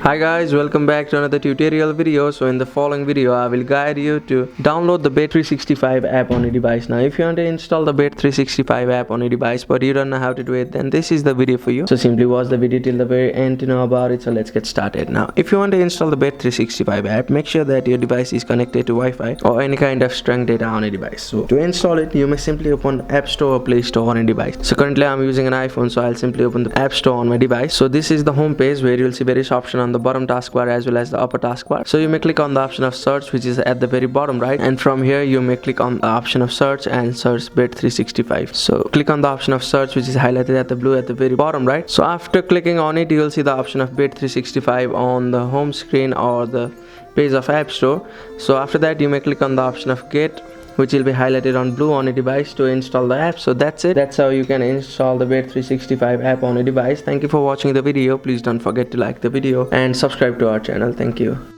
Hi guys, welcome back to another tutorial video. So in the following video I will guide you to download the Bet365 app on your device. Now if you want to install the Bet365 app on your device but you don't know how to do it, then this is the video for you. So simply watch the video till the very end to know about it. So let's get started. Now if you want to install the Bet365 app, make sure that your device is connected to Wi-Fi or any kind of strong data on your device. So to install it, you may simply open App Store or Play Store on your device. So currently I'm using an iPhone, so I'll simply open the App Store on my device. So this is the home page where you'll see various options on the bottom taskbar as well as the upper taskbar. So you may click on the option of search, which is at the very bottom right, and from here you may click on the option of search and search Bet365. So click on the option of search, which is highlighted at the blue at the very bottom right. So after clicking on it, you'll see the option of Bet365 on the home screen or the page of App Store. So after that you may click on the option of get, which will be highlighted on blue on a device to install the app. So that's it. That's how you can install the Bet365 app on a device. Thank you for watching the video. Please don't forget to like the video and subscribe to our channel. Thank you.